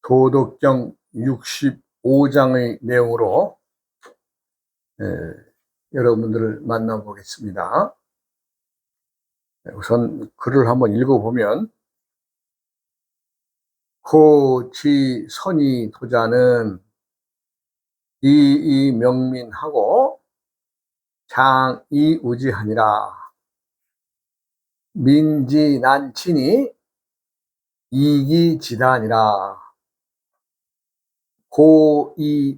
도덕경 65장의 내용으로 여러분들을 만나보겠습니다. 우선 글을 한번 읽어보면, 고지선이 도자는 이명민하고 장이우지하니라. 민지난친이 이기지다니라. 고이치지국이면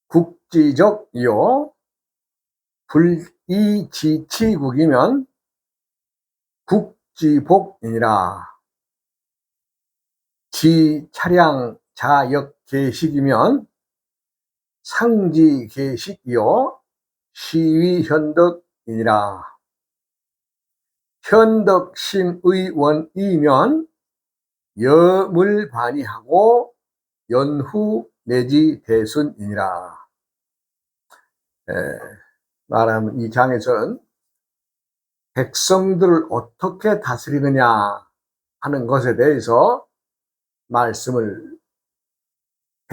국지적이요, 불이지치국이면 국지복이니라. 지차량 자역계식이면 상지계식이요, 시위현덕이니라. 현덕심의 원이면 여물반이하고 연후 내지 대순이니라. 말하면 이 장에서는 백성들을 어떻게 다스리느냐 하는 것에 대해서 말씀을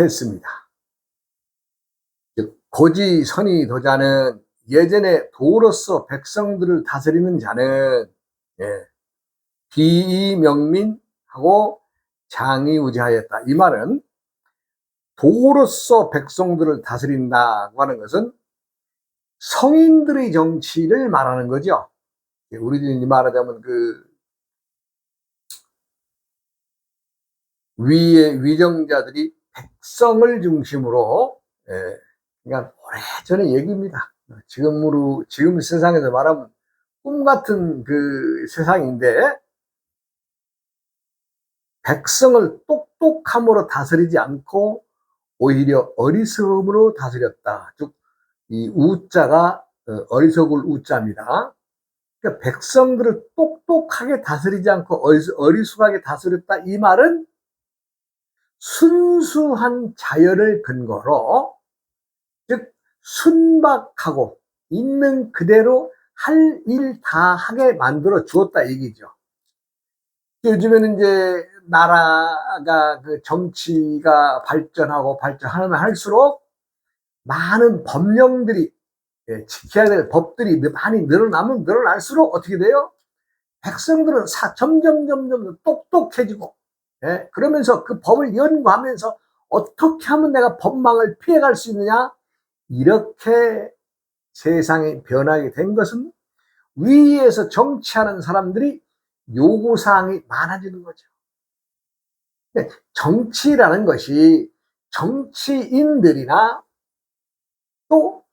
했습니다. 고지선이 도자는, 예전에 도로서 백성들을 다스리는 자는 비명민하고 장이우지하였다. 이 말은 도로서 백성들을 다스린다고 하는 것은 성인들의 정치를 말하는 거죠. 우리들이 말하자면 위의 위정자들이 백성을 중심으로, 그러니까 오래전의 얘기입니다. 지금 세상에서 말하면 꿈 같은 세상인데, 백성을 똑똑함으로 다스리지 않고 오히려 어리석음으로 다스렸다. 즉, 이 우자가 어리석을 우자입니다. 그러니까 백성들을 똑똑하게 다스리지 않고 어리숙하게 다스렸다. 이 말은 순수한 자연을 근거로, 즉 순박하고 있는 그대로 할 일 다 하게 만들어 주었다 얘기죠. 요즘에는 이제 나라가 정치가 발전하면 할수록 많은 법령들이, 지켜야 될 법들이 많이 늘어나면 늘어날수록 어떻게 돼요? 백성들은 점점 똑똑해지고, 그러면서 그 법을 연구하면서 어떻게 하면 내가 법망을 피해갈 수 있느냐, 이렇게 세상이 변하게 된 것은 위에서 정치하는 사람들이 요구사항이 많아지는 거죠. 정치라는 것이 정치인들이나 또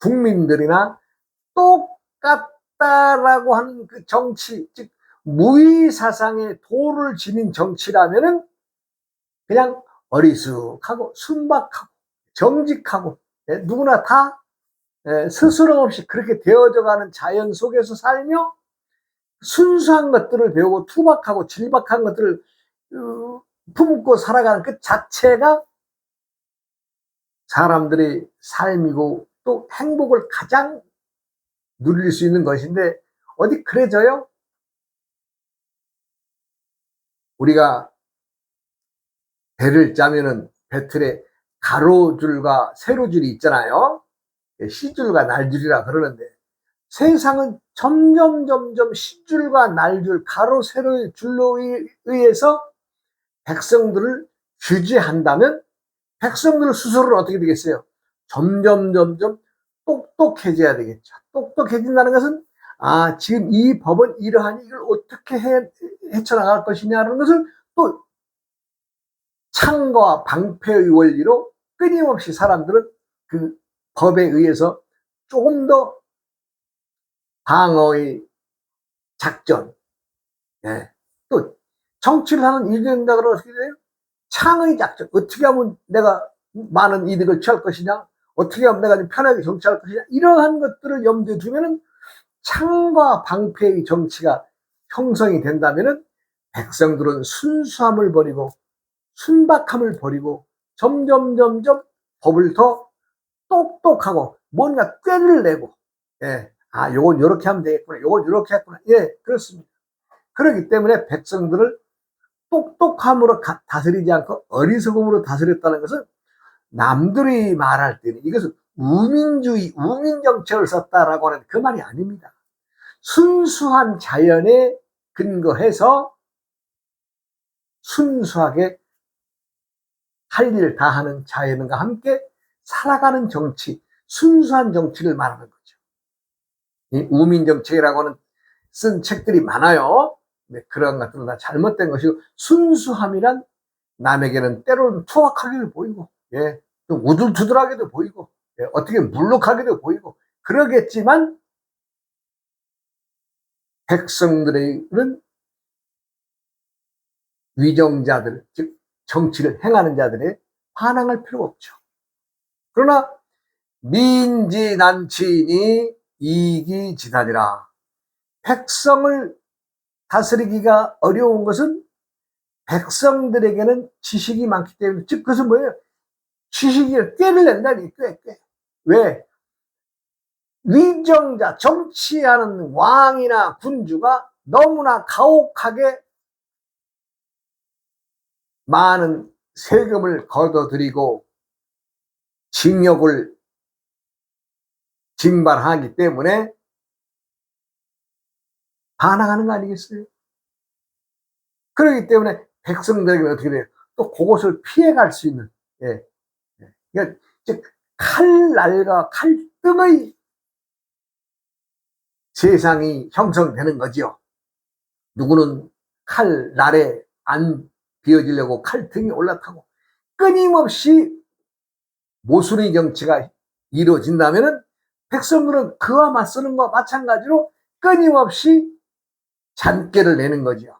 국민들이나 똑같다라고 하는 그 정치, 즉 무의사상의 도를 지닌 정치라면은 그냥 어리숙하고 순박하고 정직하고, 누구나 다 스스럼 없이 그렇게 되어져 가는 자연 속에서 살며 순수한 것들을 배우고 투박하고 질박한 것들을 품고 살아가는 그 자체가 사람들의 삶이고 또 행복을 가장 누릴 수 있는 것인데, 어디 그래져요? 우리가 배를 짜면은 배틀에 가로줄과 세로줄이 있잖아요. 시줄과 날줄이라 그러는데, 세상은 점점 시줄과 날줄, 가로 세로의 줄로 의해서 백성들을 규제한다면 백성들 스스로는 어떻게 되겠어요? 점점 똑똑해져야 되겠죠. 똑똑해진다는 것은, 지금 이 법은 이러하니 이걸 어떻게 헤쳐나갈 것이냐는 것을 또 창과 방패의 원리로 끊임없이 사람들은 그 법에 의해서 조금 더 방어의 작전, 또 정치를 하는 이정자들은 어떻게 돼요? 창의 작전, 어떻게 하면 내가 많은 이득을 취할 것이냐, 어떻게 하면 내가 편하게 정치할 것이냐, 이러한 것들을 염두에 두면은 창과 방패의 정치가 형성이 된다면은 백성들은 순수함을 버리고 순박함을 버리고 점점 법을 더 똑똑하고 뭔가 꾀를 내고, 요건 요렇게 하면 되겠구나, 요건 요렇게 했구나, 그렇습니다. 그렇기 때문에 백성들을 똑똑함으로 다스리지 않고 어리석음으로 다스렸다는 것은 남들이 말할 때는 이것은 우민주의, 우민정책을 썼다라고 하는 그 말이 아닙니다. 순수한 자연에 근거해서 순수하게 할 일을 다 하는 자연과 함께 살아가는 정치, 순수한 정치를 말하는 거죠. 이 우민정책이라고 하는 쓴 책들이 많아요. 네, 그런 것들은 다 잘못된 것이고, 순수함이란 남에게는 때로는 투박하게도 보이고, 예, 좀 우둘투둘하게도 보이고, 예, 어떻게 물룩하게도 보이고, 그러겠지만, 백성들에게는 위정자들, 즉, 정치를 행하는 자들의 반항할 필요가 없죠. 그러나, 민지난치니 이기지단이라. 백성을 다스리기가 어려운 것은 백성들에게는 지식이 많기 때문에, 즉, 그것은 뭐예요? 지식이 꾀를 낸다니, 꾀. 왜? 위정자, 정치하는 왕이나 군주가 너무나 가혹하게 많은 세금을 걷어들이고 징역을 징발하기 때문에 반항하는 거 아니겠어요? 그렇기 때문에 백성들에게 어떻게 돼요? 또 그것을 피해갈 수 있는, 예. 그러니까 즉 칼날과 칼등의 세상이 형성되는 거지요. 누구는 칼날에 안 비워지려고 칼등에 올라타고, 끊임없이 모순의 정치가 이루어진다면 백성들은 그와 맞서는 것과 마찬가지로 끊임없이 잔꾀를 내는 거죠.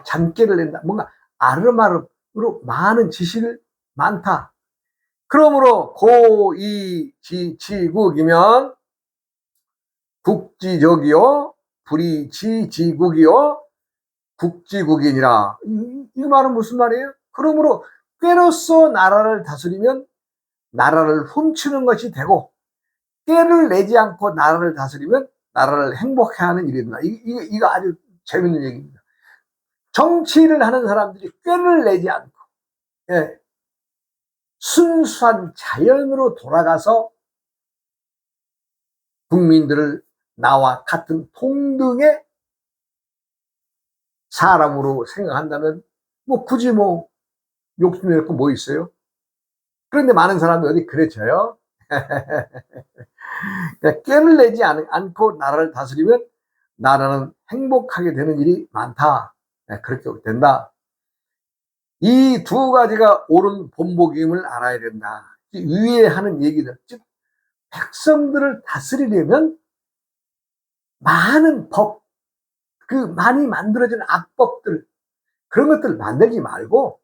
잔꾀를 낸다. 뭔가 아름아름으로 많은 지식을 많다. 그러므로 고이지지국이면 국지적이요 불이지지국이요 국지국이니라. 이 말은 무슨 말이에요? 그러므로 꾀로서 나라를 다스리면 나라를 훔치는 것이 되고, 꾀를 내지 않고 나라를 다스리면 나라를 행복해하는 일이 된다. 이거 아주 재밌는 얘기입니다. 정치를 하는 사람들이 꾀를 내지 않고, 예, 순수한 자연으로 돌아가서 국민들을 나와 같은 동등의 사람으로 생각한다면 뭐 굳이 뭐 욕심낼 거 뭐 있어요? 그런데 많은 사람들이 어디 그래져요? 꾀를 내지 않고 나라를 다스리면 나라는 행복하게 되는 일이 많다. 그렇게 된다. 이 두 가지가 옳은 본보기임을 알아야 된다. 위에 하는 얘기들, 즉 백성들을 다스리려면 많은 법, 그 많이 만들어진 악법들, 그런 것들 만들지 말고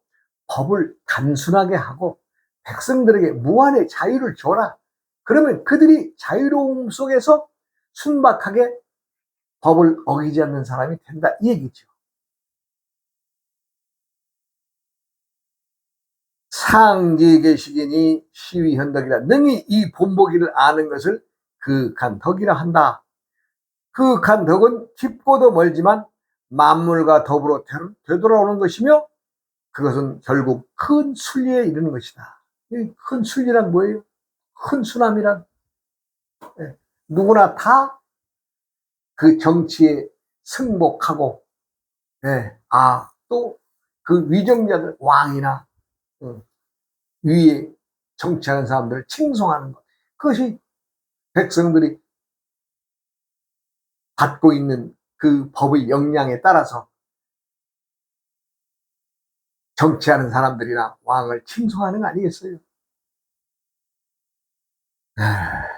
법을 단순하게 하고 백성들에게 무한의 자유를 줘라. 그러면 그들이 자유로움 속에서 순박하게 법을 어기지 않는 사람이 된다, 이 얘기죠. 상계계식이니 시위현덕이라. 능히 이 본보기를 아는 것을 그윽한 덕이라 한다. 그윽한 덕은 깊고도 멀지만 만물과 더불어 되돌아오는 것이며, 그것은 결국 큰 순리에 이르는 것이다. 큰 순리란 뭐예요? 큰 순함이란, 누구나 다 그 정치에 승복하고, 또 그 위정자들, 왕이나 위에 정치하는 사람들을 칭송하는 것, 그것이 백성들이 받고 있는 그 법의 역량에 따라서 정치하는 사람들이나 왕을 칭송하는 거 아니겠어요?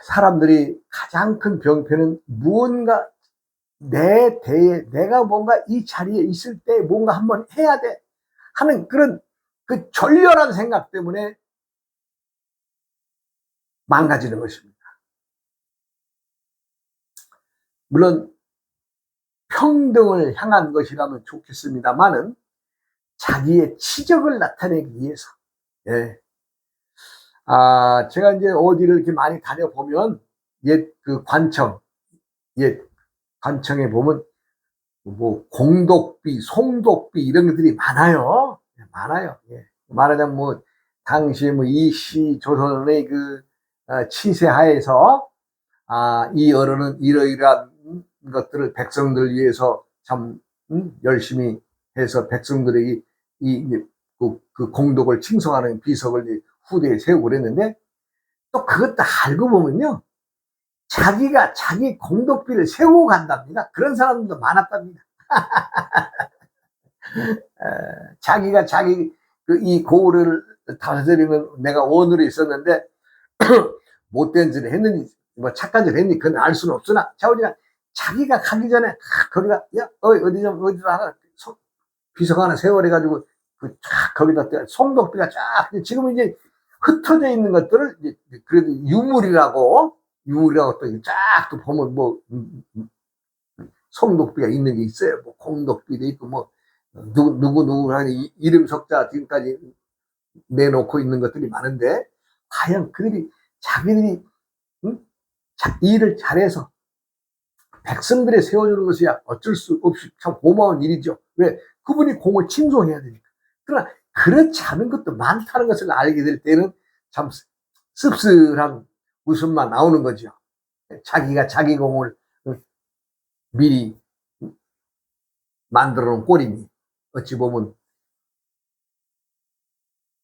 사람들이 가장 큰 병폐는 무언가 내 대에, 내가 뭔가 이 자리에 있을 때 뭔가 한번 해야 돼 하는 그런 그 졸렬한 생각 때문에 망가지는 것입니다. 물론 평등을 향한 것이라면 좋겠습니다만은 자기의 치적을 나타내기 위해서, 제가 이제 어디를 이렇게 많이 다녀보면 옛 그 관청, 옛 관청에 보면 뭐 공덕비, 송덕비 이런 것들이 많아요. 많아요. 예. 말하자면 뭐 당시 뭐 이씨 조선의 그 치세하에서 이 어른은 이러이러한 것들을 백성들 위해서 참 열심히 해서 백성들에게 그 공덕을 칭송하는 비석을 후대에 세우고 그랬는데, 또 그것도 알고 보면요, 자기가 자기 공덕비를 세우고 간답니다. 그런 사람들도 많았답니다. 자기가 자기 이 고을을 다스리는, 내가 원으로 있었는데 못된 짓을 했는지 뭐 착한 짓을 했는지 그건 알 수는 없으나, 자기가 가기 전에 거기다 어디 좀 하나 비석 하나 세월해 가지고 거기다 송덕비가 쫙, 지금 이제 흩어져 있는 것들을 이제 그래도 유물이라고 또 쫙 또 보면 뭐 송덕비가 있는 게 있어요. 뭐 공덕비도 있고 뭐 누구 하니 이름 석자 지금까지 내놓고 있는 것들이 많은데, 과연 그들이 자기들이 일을 잘해서 백성들에 세워주는 것이 어쩔 수 없이 참 고마운 일이죠. 왜? 그분이 공을 칭송해야 되니까. 그러나 그렇지 않은 것도 많다는 것을 알게 될 때는 참 씁쓸한 웃음만 나오는 거죠. 자기가 자기 공을 미리 만들어 놓은 꼴이니, 어찌 보면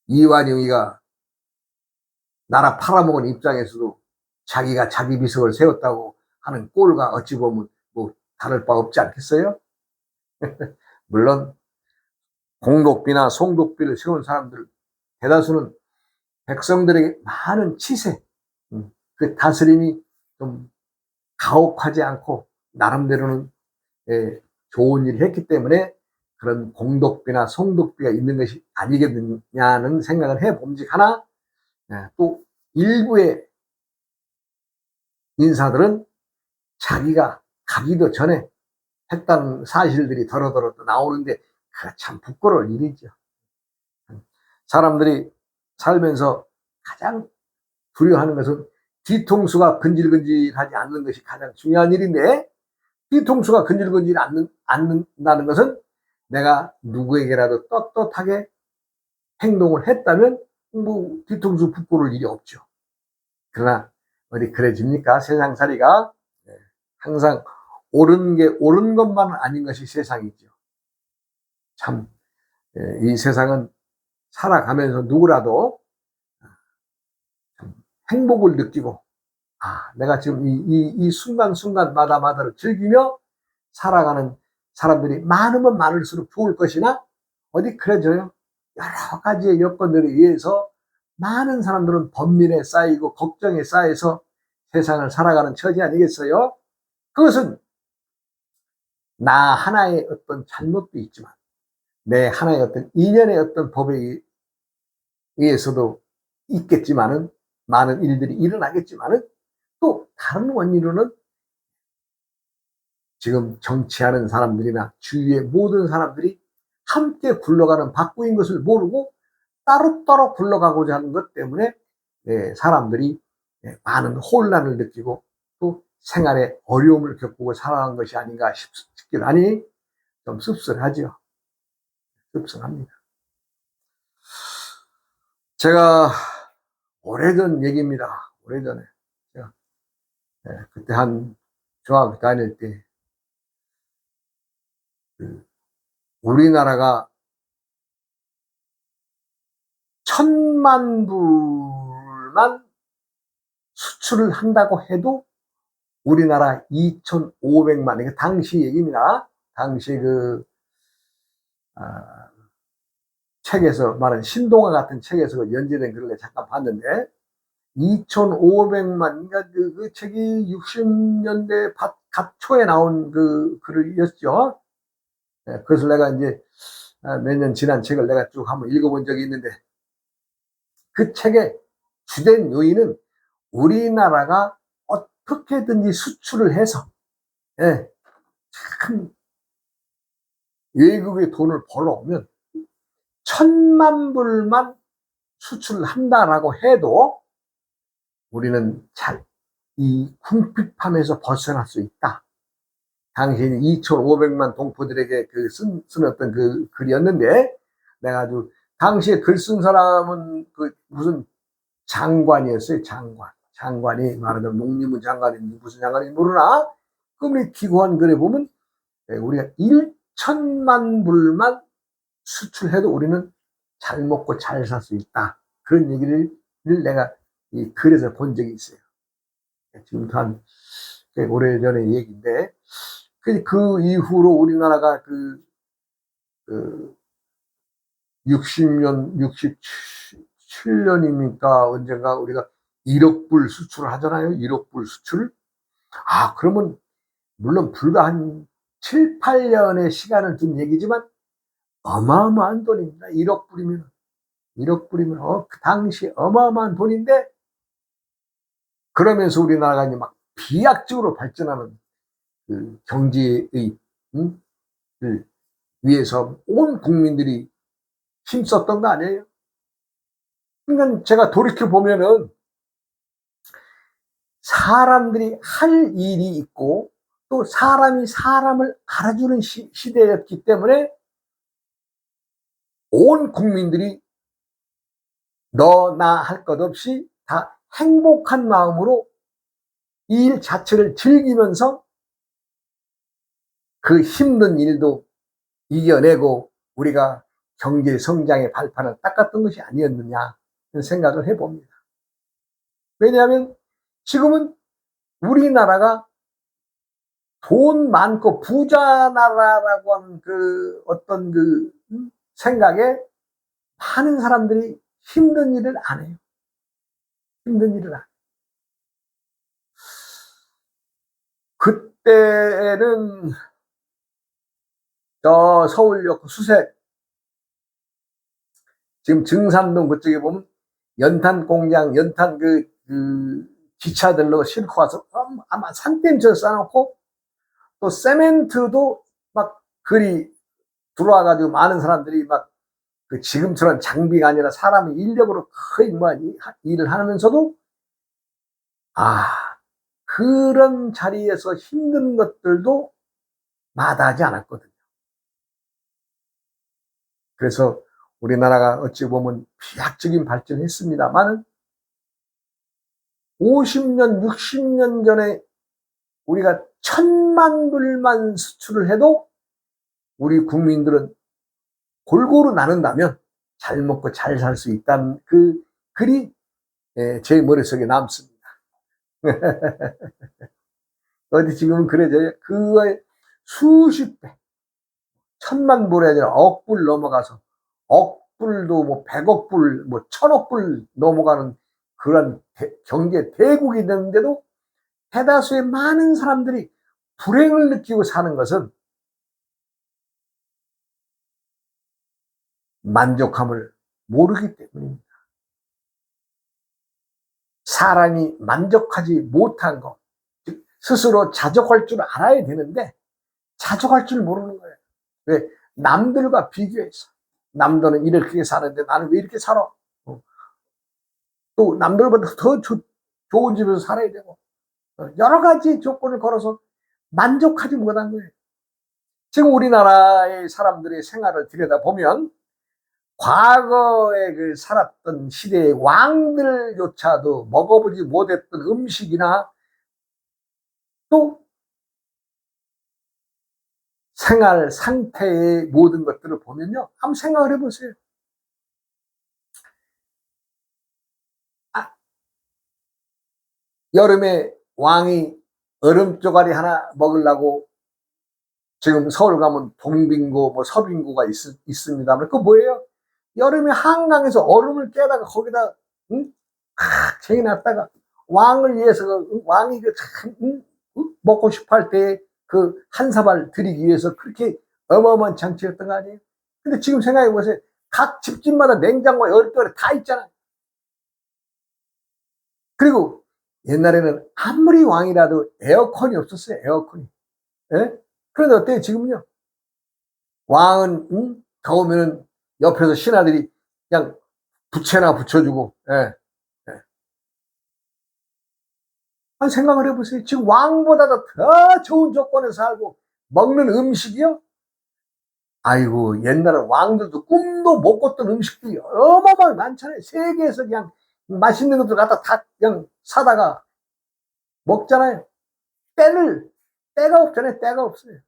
이완용이가 나라 팔아먹은 입장에서도 자기가 자기 비석을 세웠다고 하는 꼴과 어찌 보면 뭐 다를 바 없지 않겠어요? 물론 공덕비나 송덕비를 세운 사람들 대다수는 백성들에게 많은 치세, 그 다스림이 좀 가혹하지 않고 나름대로는 좋은 일을 했기 때문에 그런 공덕비나 송덕비가 있는 것이 아니겠느냐는 생각을 해봄직하나, 또 일부의 인사들은 자기가 가기도 전에 했다는 사실들이 더러더러 또 나오는데, 참 부끄러울 일이죠. 사람들이 살면서 가장 두려워하는 것은 뒤통수가 근질근질하지 않는 것이 가장 중요한 일인데, 뒤통수가 근질근질 않는다는 것은 내가 누구에게라도 떳떳하게 행동을 했다면 뭐 뒤통수 부끄러울 일이 없죠. 그러나 어디 그래집니까? 세상살이가 항상 옳은 게 옳은 것만은 아닌 것이 세상이죠. 참 이 세상은 살아가면서 누구라도 행복을 느끼고, 내가 지금 이 순간순간마다를 즐기며 살아가는 사람들이 많으면 많을수록 좋을 것이나, 어디 그래져요? 여러 가지의 여건들에 의해서 많은 사람들은 번민에 쌓이고 걱정에 쌓여서 세상을 살아가는 처지 아니겠어요? 그것은 나 하나의 어떤 잘못도 있지만, 내 하나의 어떤 인연의 어떤 법에 의해서도 있겠지만은, 많은 일들이 일어나겠지만은, 또 다른 원인으로는 지금 정치하는 사람들이나 주위의 모든 사람들이 함께 굴러가는 바꾸인 것을 모르고 따로따로 굴러가고자 하는 것 때문에 사람들이 많은 혼란을 느끼고 또 생활에 어려움을 겪고 살아간 것이 아닌가 싶긴 하니 좀 씁쓸하죠. 씁쓸합니다. 제가 오래전 얘기입니다. 오래전에 제가 그때 한 중학교 다닐 때 우리나라가 1,000만 불만 수출을 한다고 해도 우리나라 2,500만, 이게 당시 얘기입니다. 당시 책에서 말하는 신동아 같은 책에서 연재된 글을 잠깐 봤는데, 2,500만, 그러니까 그 책이 60년대 갓 초에 나온 그 글이었죠. 그것을 내가 이제 몇 년 지난 책을 내가 쭉 한번 읽어본 적이 있는데, 그 책의 주된 요인은 우리나라가 어떻게든지 수출을 해서 참 외국의 돈을 벌어오면 1,000만 불만 수출을 한다라고 해도 우리는 잘 이 궁핍함에서 벗어날 수 있다. 당시 2,500만 동포들에게 쓴 어떤 글이었는데, 내가 아주, 당시에 글 쓴 사람은 무슨 장관이었어요, 장관. 장관이 말하자면 농림부 장관인지 무슨 장관인지 모르나? 그분이 기고한 글에 보면, 우리가 1천만 불만 수출해도 우리는 잘 먹고 잘 살 수 있다. 그런 얘기를 내가 이 글에서 본 적이 있어요. 지금부터 한 오래전의 얘기인데, 그 이후로 우리나라가 60년, 67년이니까 언젠가 우리가 1억 불 수출을 하잖아요. 1억 불 수출. 그러면 물론 불과 한 7, 8년의 시간을 둔 얘기지만 어마어마한 돈입니다. 1억 불이면. 1억 불이면 그 당시 어마어마한 돈인데, 그러면서 우리나라가 이제 막 비약적으로 발전하는 경제의 위해서 온 국민들이 힘썼던 거 아니에요? 그러니까 제가 돌이켜 보면은 사람들이 할 일이 있고 또 사람이 사람을 알아주는 시대였기 때문에 온 국민들이 너 나 할 것 없이 다 행복한 마음으로 이 일 자체를 즐기면서 그 힘든 일도 이겨내고 우리가 경제 성장의 발판을 닦았던 것이 아니었느냐 생각을 해봅니다. 왜냐하면 지금은 우리나라가 돈 많고 부자 나라라고 하는 어떤 생각에 많은 사람들이 힘든 일을 안 해요. 힘든 일을 안 해요. 그때는 저 서울역 수색, 지금 증산동 그쪽에 보면 연탄 공장, 연탄 기차들로 싣고 와서 아마 산댐처럼 쌓아놓고 또 세멘트도 막 들어와가지고 많은 사람들이 막 지금처럼 장비가 아니라 사람의 인력으로 거의 일을 하면서도 그런 자리에서 힘든 것들도 마다하지 않았거든요. 그래서 우리나라가 어찌 보면 비약적인 발전을 했습니다만 50년, 60년 전에 우리가 1,000만 불만 수출을 해도 우리 국민들은 골고루 나눈다면 잘 먹고 잘 살 수 있다는 글이 제 머릿속에 남습니다. 어디 지금은 그래져요. 그거의 수십 배, 1,000만 불이 아니라 억 불 넘어가서 억 불도 뭐 100억 불, 뭐 1,000억 불 넘어가는 그런 경제 대국이 되는데도 대다수의 많은 사람들이 불행을 느끼고 사는 것은 만족함을 모르기 때문입니다. 사람이 만족하지 못한 것, 스스로 자족할 줄 알아야 되는데 자족할 줄 모르는 거예요. 왜? 남들과 비교해서. 남들은 이렇게 사는데 나는 왜 이렇게 살아? 또 남들보다 더 좋은 집에서 살아야 되고 여러 가지 조건을 걸어서 만족하지 못한 거예요. 지금 우리나라의 사람들의 생활을 들여다보면 과거에 살았던 시대의 왕들조차도 먹어보지 못했던 음식이나 또 생활 상태의 모든 것들을 보면요. 한번 생각을 해보세요. 여름에 왕이 얼음 쪼가리 하나 먹으려고 지금 서울 가면 동빙고 뭐 서빙고가 있습니다만 그거 뭐예요? 여름에 한강에서 얼음을 깨다가 거기다 쟁여놨다가 왕을 위해서 왕이 먹고 싶어 할 때 한 사발 드리기 위해서 그렇게 어마어마한 장치였던 거 아니에요? 근데 지금 생각해 보세요. 각 집집마다 냉장고에 얼음돌이 다 있잖아요. 그리고 옛날에는 아무리 왕이라도 에어컨이 없었어요. 에어컨이. 예? 그런데 어때요? 지금요? 왕은 더우면은 옆에서 신하들이 그냥 부채나 붙여주고. 예. 한 생각을 해보세요. 지금 왕보다도 더 좋은 조건에서 살고 먹는 음식이요? 아이고, 옛날에 왕들도 꿈도 못 꿨던 음식들이 어마어마하게 많잖아요. 세계에서 그냥 맛있는 것들 갖다 다 그냥 사다가 먹잖아요. 때가 없잖아요. 때가 없어요.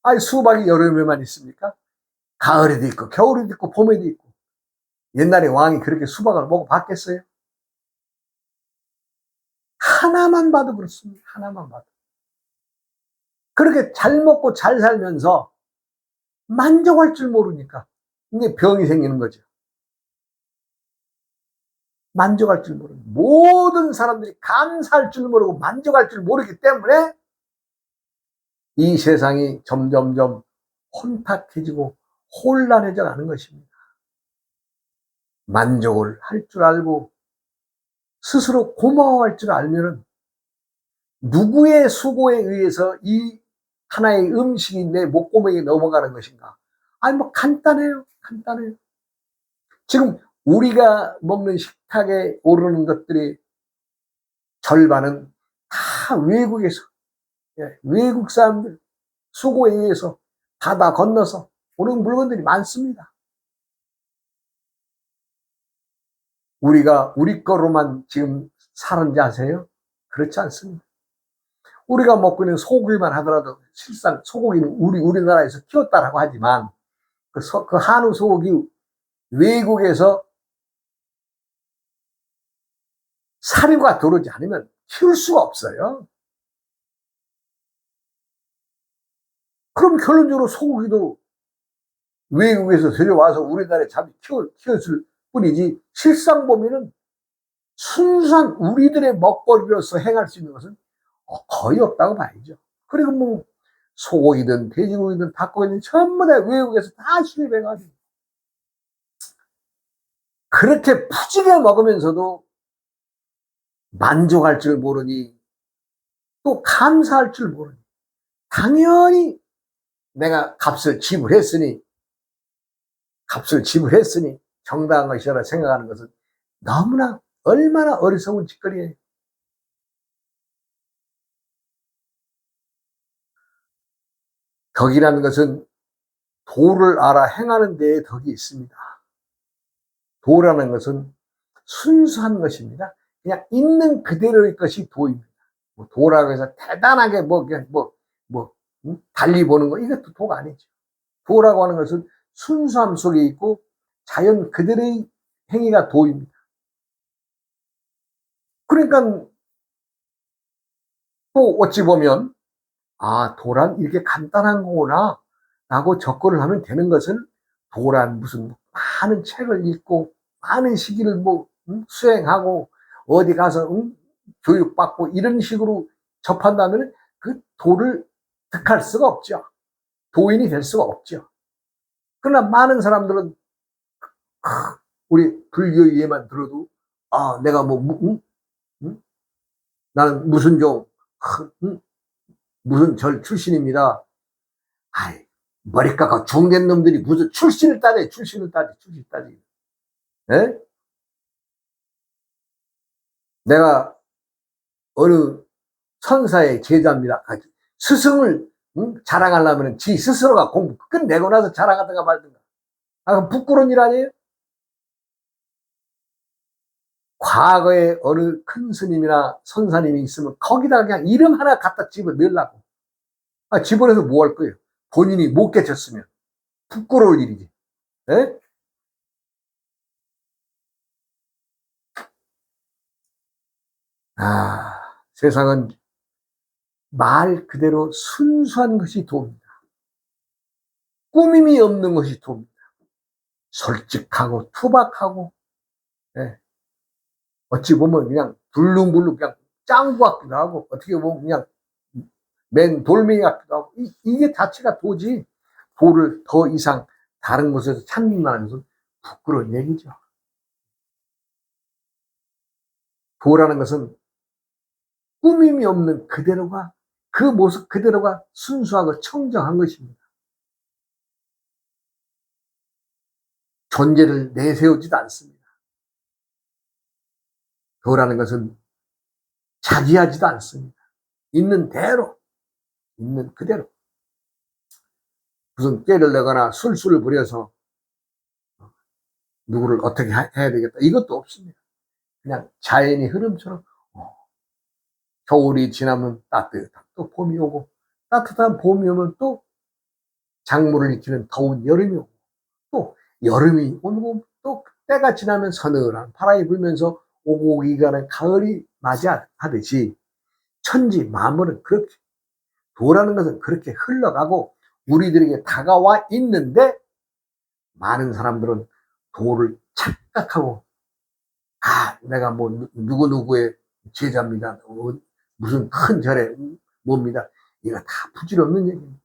아니, 수박이 여름에만 있습니까? 가을에도 있고, 겨울에도 있고, 봄에도 있고. 옛날에 왕이 그렇게 수박을 먹어봤겠어요? 하나만 봐도 그렇습니다. 하나만 봐도. 그렇게 잘 먹고 잘 살면서 만족할 줄 모르니까 이제 병이 생기는 거죠. 만족할 줄 모르는 모든 사람들이 감사할 줄 모르고 만족할 줄 모르기 때문에 이 세상이 점점점 혼탁해지고 혼란해져 가는 것입니다. 만족을 할 줄 알고 스스로 고마워할 줄 알면은 누구의 수고에 의해서 이 하나의 음식이 내 목구멍에 넘어가는 것인가? 아니, 뭐 간단해요. 간단해요. 지금 우리가 먹는 식탁에 오르는 것들이 절반은 다 외국에서, 외국 사람들 수고에 의해서 바다 건너서 오는 물건들이 많습니다. 우리가 우리 거로만 지금 사는지 아세요? 그렇지 않습니다. 우리가 먹고 있는 소고기만 하더라도 실상 소고기는 우리나라에서 키웠다라고 하지만 그 한우 소고기 외국에서 사료가 들어오지 않으면 키울 수가 없어요. 그럼 결론적으로 소고기도 외국에서 들여와서 우리나라에 잡이 키웠을 뿐이지, 실상 보면은 순수한 우리들의 먹거리로서 행할 수 있는 것은 거의 없다고 봐야죠. 그리고 뭐 소고기든 돼지고기든 닭고기든 전부 다 외국에서 다 수입해가지고 그렇게 푸지게 먹으면서도 만족할 줄 모르니, 또 감사할 줄 모르니, 당연히 내가 값을 지불했으니 정당한 것이라 생각하는 것은 너무나 얼마나 어리석은 짓거리예요. 덕이라는 것은 도를 알아 행하는 데에 덕이 있습니다. 도라는 것은 순수한 것입니다. 그냥 있는 그대로의 것이 도입니다. 뭐 도라고 해서 대단하게 달리 보는 거, 이것도 도가 아니죠. 도라고 하는 것은 순수함 속에 있고 자연 그대로의 행위가 도입니다. 그러니까 또 어찌 보면 도란 이렇게 간단한 거구나 라고 접근을 하면 되는 것을, 도란 무슨 많은 책을 읽고 많은 시기를 수행하고 어디 가서 교육받고 이런 식으로 접한다면 그 도를 득할 수가 없죠. 도인이 될 수가 없죠. 그러나 많은 사람들은 우리 불교 예만 들어도 내가 나는 무슨 무슨 절 출신입니다. 아이, 머리카락 중된 놈들이 무슨 출신을 따져. 에? 내가 어느 선사의 제자입니다. 스승을 자랑하려면 지 스스로가 공부 끝내고 나서 자랑하든가 말든가. 그럼 부끄러운 일 아니에요? 과거에 어느 큰 스님이나 선사님이 있으면 거기다가 그냥 이름 하나 갖다 집어넣으려고. 집어넣어서 뭐 할 거예요? 본인이 못 깨쳤으면 부끄러울 일이지. 에? 세상은 말 그대로 순수한 것이 도입니다. 꾸밈이 없는 것이 도입니다. 솔직하고 투박하고, 어찌 보면 그냥 불능불능 그냥 짱구 같기도 하고, 어떻게 보면 그냥 맨 돌멩이 같기도 하고, 이게 자체가 도지. 도를 더 이상 다른 곳에서 찾는다는 것은 부끄러운 얘기죠. 도라는 것은 꾸밈이 없는 그대로가, 그 모습 그대로가 순수하고 청정한 것입니다. 존재를 내세우지도 않습니다. 도라는 것은 자기하지도 않습니다. 있는 대로 있는 그대로. 무슨 깨를 내거나 술수를 부려서 누구를 어떻게 해야 되겠다 이것도 없습니다. 그냥 자연의 흐름처럼 겨울이 지나면 따뜻한 또 봄이 오고, 따뜻한 봄이 오면 또 작물을 익히는 더운 여름이 오고, 또 여름이 오고, 또 때가 지나면 서늘한 바람이 불면서 오고 가는 가을이 맞이하듯이 천지 만물은 그렇게, 도라는 것은 그렇게 흘러가고 우리들에게 다가와 있는데, 많은 사람들은 도를 착각하고 내가 뭐 누구누구의 제자입니다, 무슨 큰 절에 뭡니다, 이거 다 부질없는 얘기입니다.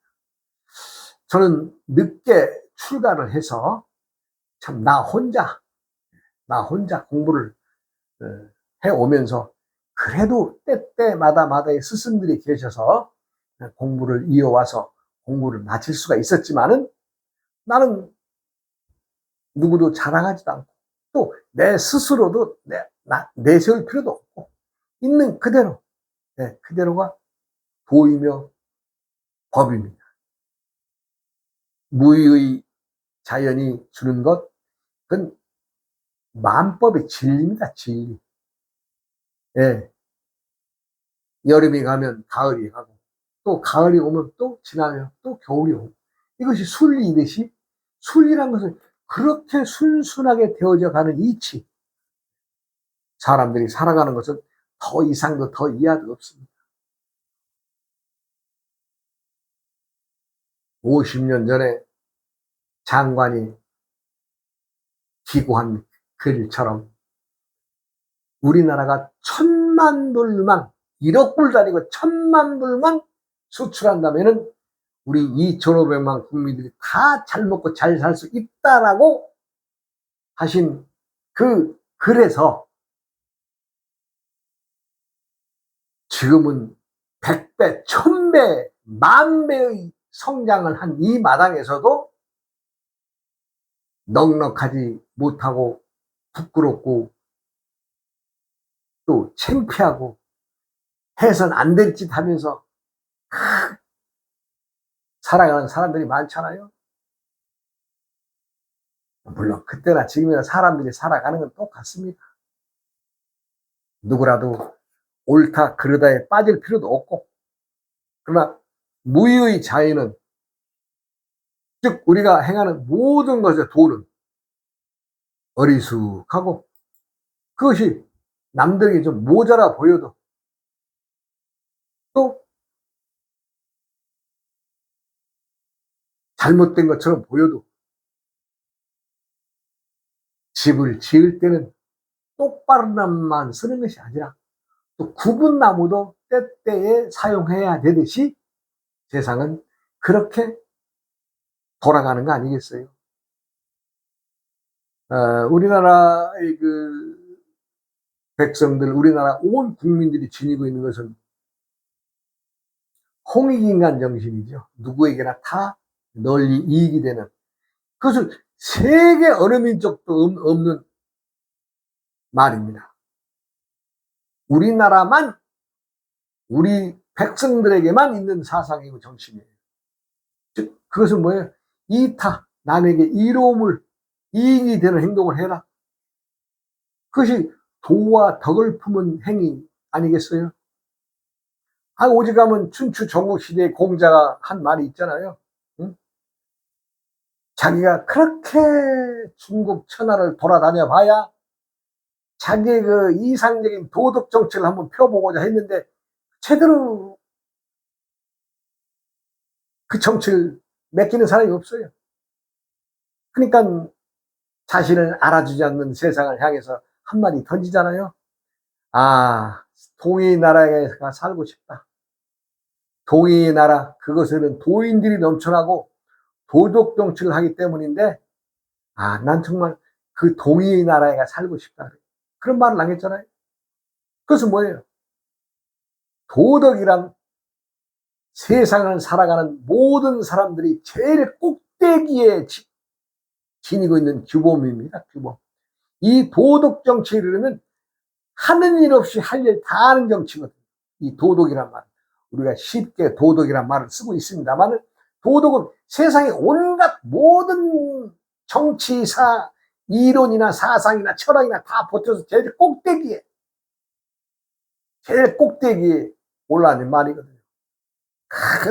저는 늦게 출가를 해서 참 나 혼자 공부를 해오면서, 그래도 때때마다의 스승들이 계셔서 공부를 이어와서 공부를 마칠 수가 있었지만은, 나는 누구도 자랑하지도 않고 또 내 스스로도 내세울 필요도 없고, 있는 그대로, 그대로가 도이며 법입니다. 무의의 자연이 주는 것, 그건 만법의 진리입니다. 진리. 여름이 가면 가을이 가고, 또 가을이 오면 또 지나면 또 겨울이 오고, 이것이 순리이듯이, 순리란 것은 그렇게 순순하게 되어져 가는 이치, 사람들이 살아가는 것은 더 이상도 더 이하도 없습니다. 50년 전에 장관이 기고한 글처럼 우리나라가 1,000만 불만, 1억 불도 아니고 1,000만 불만 수출한다면은 우리 2,500만 국민들이 다 잘 먹고 잘 살 수 있다라고 하신 그 글에서, 지금은 100배, 1000배, 10,000배의 성장을 한 이 마당에서도 넉넉하지 못하고 부끄럽고 또 창피하고 해선 안 될 짓 하면서 살아가는 사람들이 많잖아요. 물론 그때나 지금이나 사람들이 살아가는 건 똑같습니다. 누구라도 옳다 그르다에 빠질 필요도 없고, 그러나 무의의 자유는, 즉 우리가 행하는 모든 것의 도는 어리숙하고, 그것이 남들에게 좀 모자라 보여도, 또 잘못된 것처럼 보여도, 집을 지을 때는 똑바른 나무만 쓰는 것이 아니라 또 굽은 나무도 때때에 사용해야 되듯이 세상은 그렇게 돌아가는 거 아니겠어요? 우리나라의 그 백성들, 우리나라 온 국민들이 지니고 있는 것은 홍익인간 정신이죠. 누구에게나 다 널리 이익이 되는, 그것을 세계 어느 민족도 없는 말입니다. 우리나라만, 우리 백성들에게만 있는 사상이고 정신이에요. 즉 그것은 뭐예요? 이타, 남에게 이로움을, 이익이 되는 행동을 해라. 그것이 도와 덕을 품은 행위 아니겠어요? 오직하면 춘추 전국시대의 공자가 한 말이 있잖아요. 응? 자기가 그렇게 중국 천하를 돌아다녀 봐야 자기의 그 이상적인 도덕 정책을 한번 펴보고자 했는데, 제대로 그 정책을 맡기는 사람이 없어요. 그러니까 자신을 알아주지 않는 세상을 향해서 한마디 던지잖아요. 동해의 나라에 살고 싶다. 동해의 나라, 그것에는 도인들이 넘쳐나고 도덕 정치를 하기 때문인데, 난 정말 그 동해의 나라에 살고 싶다. 그런 말을 남겼잖아요. 그것은 뭐예요? 도덕이란 세상을 살아가는 모든 사람들이 제일 꼭대기에 지니고 있는 규범입니다. 규범. 이 도덕 정치에 이르면 하는 일 없이 할 일 다 하는 정치거든요. 이 도덕이란 말. 우리가 쉽게 도덕이란 말을 쓰고 있습니다만, 도덕은 세상의 온갖 모든 정치사, 이론이나 사상이나 철학이나 다 버텨서 제일 꼭대기에 올라가는 말이거든요.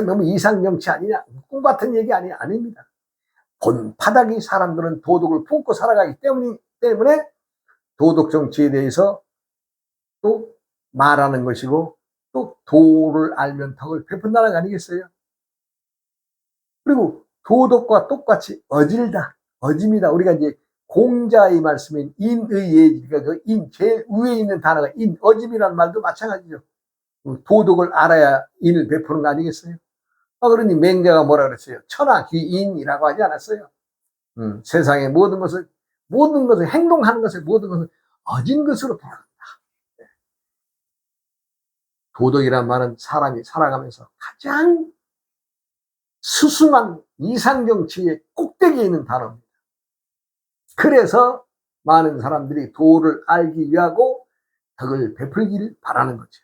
너무 이상정치 아니냐, 꿈 같은 얘기 아닙니다. 본바닥이 사람들은 도덕을 품고 살아가기 때문에 도덕 정치에 대해서 또 말하는 것이고, 또 도를 알면 덕을 베푼다는 거 아니겠어요? 그리고 도덕과 똑같이 어짐이다. 우리가 이제 공자의 말씀인 인의 예지가 제일 위에 있는 단어가 어짐이라는 말도 마찬가지죠. 도덕을 알아야 인을 베푸는 거 아니겠어요? 그러니 맹자가 뭐라 그랬어요? 천하귀인이라고 하지 않았어요? 세상의 모든 것을 행동하는 것을 모든 것을 어진 것으로 부른다. 도덕이란 말은 사람이 살아가면서 가장 수승한 이상정치의 꼭대기에 있는 단어입니다. 그래서 많은 사람들이 도를 알기 위하고 덕을 베풀기를 바라는 거죠.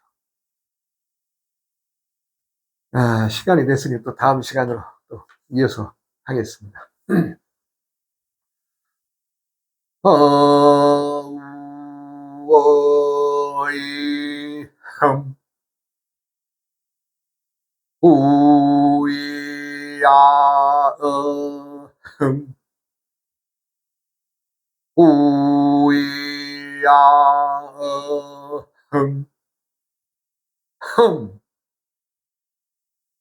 시간이 됐으니 또 다음 시간으로 또 이어서 하겠습니다. 우이야어흠